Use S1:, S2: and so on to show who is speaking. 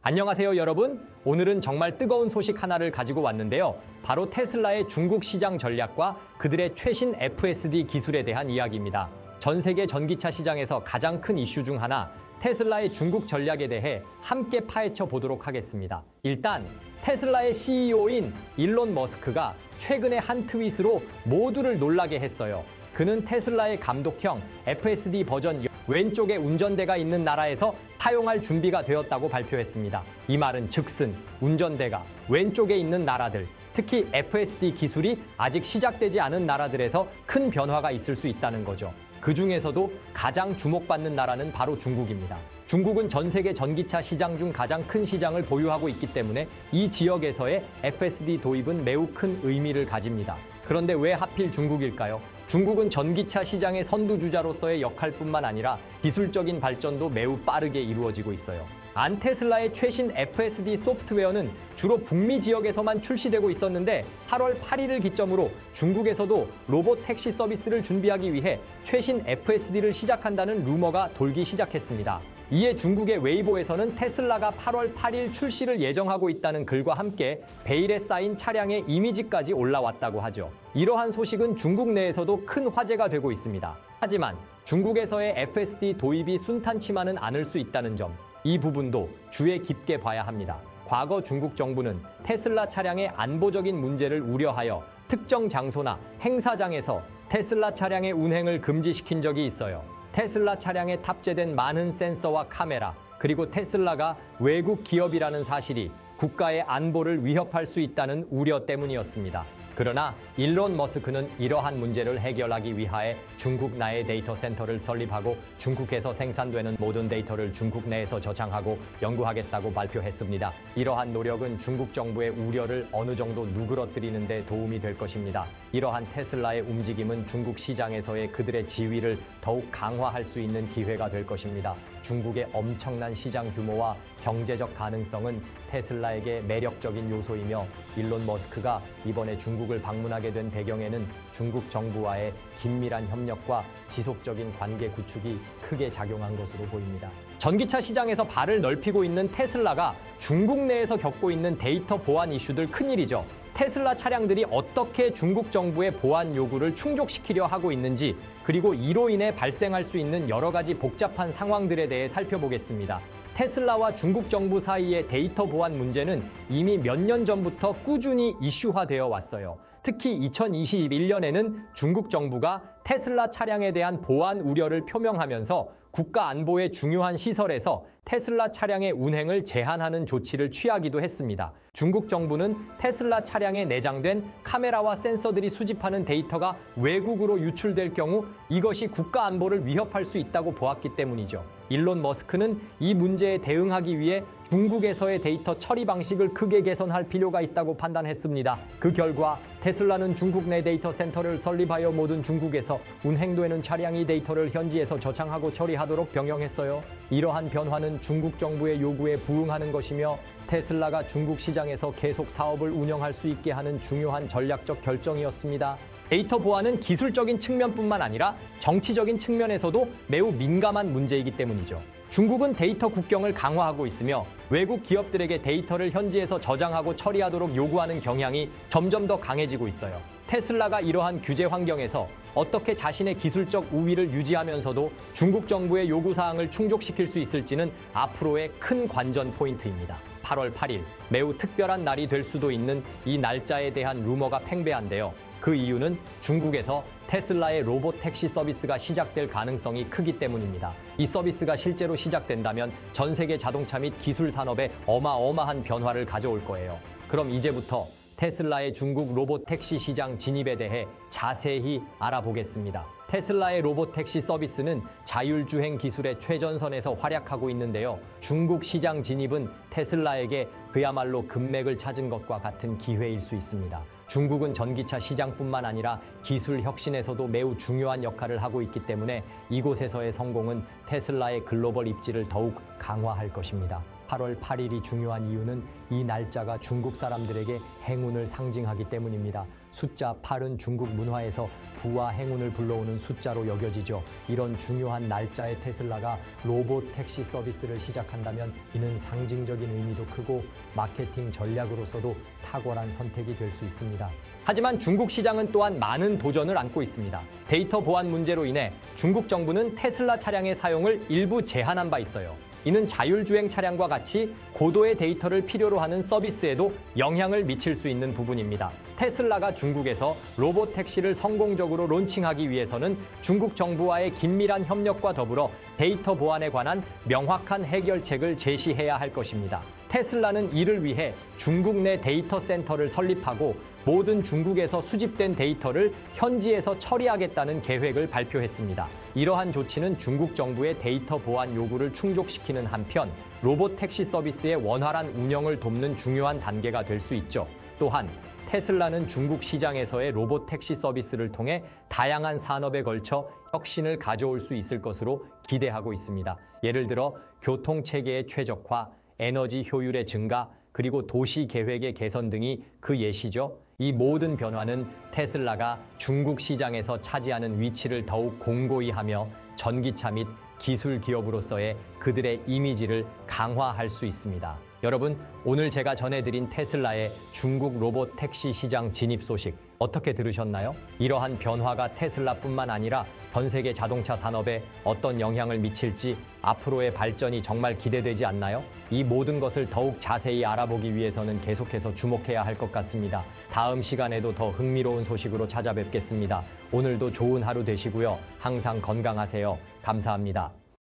S1: 안녕하세요 여러분. 오늘은 정말 뜨거운 소식 하나를 가지고 왔는데요. 바로 테슬라의 중국 시장 전략과 그들의 최신 FSD 기술에 대한 이야기입니다. 전 세계 전기차 시장에서 가장 큰 이슈 중 하나, 테슬라의 중국 전략에 대해 함께 파헤쳐 보도록 하겠습니다. 일단 테슬라의 CEO인 일론 머스크가 최근에 한 트윗으로 모두를 놀라게 했어요. 그는 테슬라의 감독형 FSD 버전 왼쪽에 운전대가 있는 나라에서 사용할 준비가 되었다고 발표했습니다. 이 말은 즉슨 운전대가 왼쪽에 있는 나라들, 특히 FSD 기술이 아직 시작되지 않은 나라들에서 큰 변화가 있을 수 있다는 거죠. 그 중에서도 가장 주목받는 나라는 바로 중국입니다. 중국은 전 세계 전기차 시장 중 가장 큰 시장을 보유하고 있기 때문에 이 지역에서의 FSD 도입은 매우 큰 의미를 가집니다. 그런데 왜 하필 중국일까요? 중국은 전기차 시장의 선두주자로서의 역할뿐만 아니라 기술적인 발전도 매우 빠르게 이루어지고 있어요. 테슬라의 최신 FSD 소프트웨어는 주로 북미 지역에서만 출시되고 있었는데 8월 8일을 기점으로 중국에서도 로봇 택시 서비스를 준비하기 위해 최신 FSD를 시작한다는 루머가 돌기 시작했습니다. 이에 중국의 웨이보에서는 테슬라가 8월 8일 출시를 예정하고 있다는 글과 함께 베일에 쌓인 차량의 이미지까지 올라왔다고 하죠. 이러한 소식은 중국 내에서도 큰 화제가 되고 있습니다. 하지만 중국에서의 FSD 도입이 순탄치만은 않을 수 있다는 점, 이 부분도 주의 깊게 봐야 합니다. 과거 중국 정부는 테슬라 차량의 안보적인 문제를 우려하여 특정 장소나 행사장에서 테슬라 차량의 운행을 금지시킨 적이 있어요. 테슬라 차량에 탑재된 많은 센서와 카메라, 그리고 테슬라가 외국 기업이라는 사실이 국가의 안보를 위협할 수 있다는 우려 때문이었습니다. 그러나 일론 머스크는 이러한 문제를 해결하기 위하여 중국 내에 데이터 센터를 설립하고 중국에서 생산되는 모든 데이터를 중국 내에서 저장하고 연구하겠다고 발표했습니다. 이러한 노력은 중국 정부의 우려를 어느 정도 누그러뜨리는 데 도움이 될 것입니다. 이러한 테슬라의 움직임은 중국 시장에서의 그들의 지위를 더욱 강화할 수 있는 기회가 될 것입니다. 중국의 엄청난 시장 규모와 경제적 가능성은 테슬라에게 매력적인 요소이며 일론 머스크가 이번에 중국을 방문하게 된 배경에는 중국 정부와의 긴밀한 협력과 지속적인 관계 구축이 크게 작용한 것으로 보입니다. 전기차 시장에서 발을 넓히고 있는 테슬라가 중국 내에서 겪고 있는 데이터 보안 이슈들 큰일이죠. 테슬라 차량들이 어떻게 중국 정부의 보안 요구를 충족시키려 하고 있는지, 그리고 이로 인해 발생할 수 있는 여러 가지 복잡한 상황들에 대해 살펴보겠습니다. 테슬라와 중국 정부 사이의 데이터 보안 문제는 이미 몇 년 전부터 꾸준히 이슈화되어 왔어요. 특히 2021년에는 중국 정부가 테슬라 차량에 대한 보안 우려를 표명하면서 국가 안보의 중요한 시설에서 테슬라 차량의 운행을 제한하는 조치를 취하기도 했습니다. 중국 정부는 테슬라 차량에 내장된 카메라와 센서들이 수집하는 데이터가 외국으로 유출될 경우 이것이 국가 안보를 위협할 수 있다고 보았기 때문이죠. 일론 머스크는 이 문제에 대응하기 위해 중국에서의 데이터 처리 방식을 크게 개선할 필요가 있다고 판단했습니다. 그 결과 테슬라는 중국 내 데이터 센터를 설립하여 모든 중국에서 운행되는 차량이 데이터를 현지에서 저장하고 처리하도록 병행했어요. 이러한 변화는 중국 정부의 요구에 부응하는 것이며 테슬라가 중국 시장에서 계속 사업을 운영할 수 있게 하는 중요한 전략적 결정이었습니다. 데이터 보안은 기술적인 측면뿐만 아니라 정치적인 측면에서도 매우 민감한 문제이기 때문이죠. 중국은 데이터 국경을 강화하고 있으며 외국 기업들에게 데이터를 현지에서 저장하고 처리하도록 요구하는 경향이 점점 더 강해지고 있어요. 테슬라가 이러한 규제 환경에서 어떻게 자신의 기술적 우위를 유지하면서도 중국 정부의 요구사항을 충족시킬 수 있을지는 앞으로의 큰 관전 포인트입니다. 8월 8일, 매우 특별한 날이 될 수도 있는 이 날짜에 대한 루머가 팽배한데요. 그 이유는 중국에서 테슬라의 로봇 택시 서비스가 시작될 가능성이 크기 때문입니다. 이 서비스가 실제로 시작된다면 전 세계 자동차 및 기술 산업에 어마어마한 변화를 가져올 거예요. 그럼 이제부터 테슬라의 중국 로봇 택시 시장 진입에 대해 자세히 알아보겠습니다. 테슬라의 로봇 택시 서비스는 자율주행 기술의 최전선에서 활약하고 있는데요. 중국 시장 진입은 테슬라에게 그야말로 금맥을 찾은 것과 같은 기회일 수 있습니다. 중국은 전기차 시장뿐만 아니라 기술 혁신에서도 매우 중요한 역할을 하고 있기 때문에 이곳에서의 성공은 테슬라의 글로벌 입지를 더욱 강화할 것입니다. 8월 8일이 중요한 이유는 이 날짜가 중국 사람들에게 행운을 상징하기 때문입니다. 숫자 8은 중국 문화에서 부와 행운을 불러오는 숫자로 여겨지죠. 이런 중요한 날짜에 테슬라가 로봇 택시 서비스를 시작한다면 이는 상징적인 의미도 크고 마케팅 전략으로서도 탁월한 선택이 될 수 있습니다. 하지만 중국 시장은 또한 많은 도전을 안고 있습니다. 데이터 보안 문제로 인해 중국 정부는 테슬라 차량의 사용을 일부 제한한 바 있어요. 이는 자율주행 차량과 같이 고도의 데이터를 필요로 하는 서비스에도 영향을 미칠 수 있는 부분입니다. 테슬라가 중국에서 로봇 택시를 성공적으로 론칭하기 위해서는 중국 정부와의 긴밀한 협력과 더불어 데이터 보안에 관한 명확한 해결책을 제시해야 할 것입니다. 테슬라는 이를 위해 중국 내 데이터 센터를 설립하고 모든 중국에서 수집된 데이터를 현지에서 처리하겠다는 계획을 발표했습니다. 이러한 조치는 중국 정부의 데이터 보안 요구를 충족시키는 한편 로봇 택시 서비스의 원활한 운영을 돕는 중요한 단계가 될 수 있죠. 또한 테슬라는 중국 시장에서의 로봇 택시 서비스를 통해 다양한 산업에 걸쳐 혁신을 가져올 수 있을 것으로 기대하고 있습니다. 예를 들어 교통체계의 최적화, 에너지 효율의 증가, 그리고 도시 계획의 개선 등이 그 예시죠. 이 모든 변화는 테슬라가 중국 시장에서 차지하는 위치를 더욱 공고히 하며 전기차 및 기술 기업으로서의 그들의 이미지를 강화할 수 있습니다. 여러분, 오늘 제가 전해드린 테슬라의 중국 로봇 택시 시장 진입 소식 어떻게 들으셨나요? 이러한 변화가 테슬라뿐만 아니라 전 세계 자동차 산업에 어떤 영향을 미칠지 앞으로의 발전이 정말 기대되지 않나요? 이 모든 것을 더욱 자세히 알아보기 위해서는 계속해서 주목해야 할 것 같습니다. 다음 시간에도 더 흥미로운 소식으로 찾아뵙겠습니다. 오늘도 좋은 하루 되시고요. 항상 건강하세요. 감사합니다.